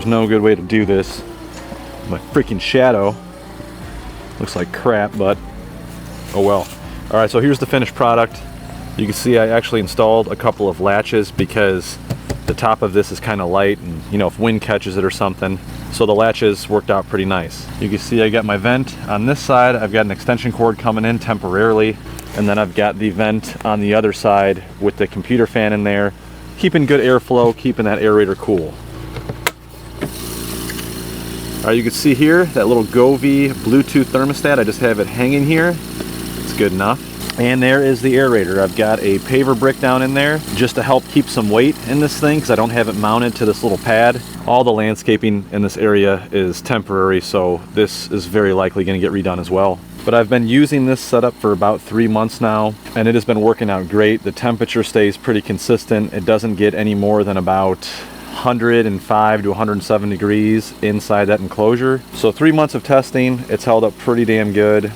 no good way to do this. My freaking shadow looks like crap, but oh well. All right, so here's the finished product. You can see I actually installed a couple of latches because the top of this is kind of light, and you know, if wind catches it or something. So the latches worked out pretty nice. You can see I got my vent on this side. I've got an extension cord coming in temporarily, and then I've got the vent on the other side with the computer fan in there, keeping good airflow, keeping that aerator cool. All right, you can see here that little Govee Bluetooth thermostat. I just have it hanging here. It's good enough. And there is the aerator. I've got a paver brick down in there just to help keep some weight in this thing because I don't have it mounted to this little pad. All the landscaping in this area is temporary, so this is very likely going to get redone as well. But I've been using this setup for about 3 months now, and it has been working out great. The temperature stays pretty consistent. It doesn't get any more than about 105 to 107 degrees inside that enclosure. So 3 months of testing, it's held up pretty damn good.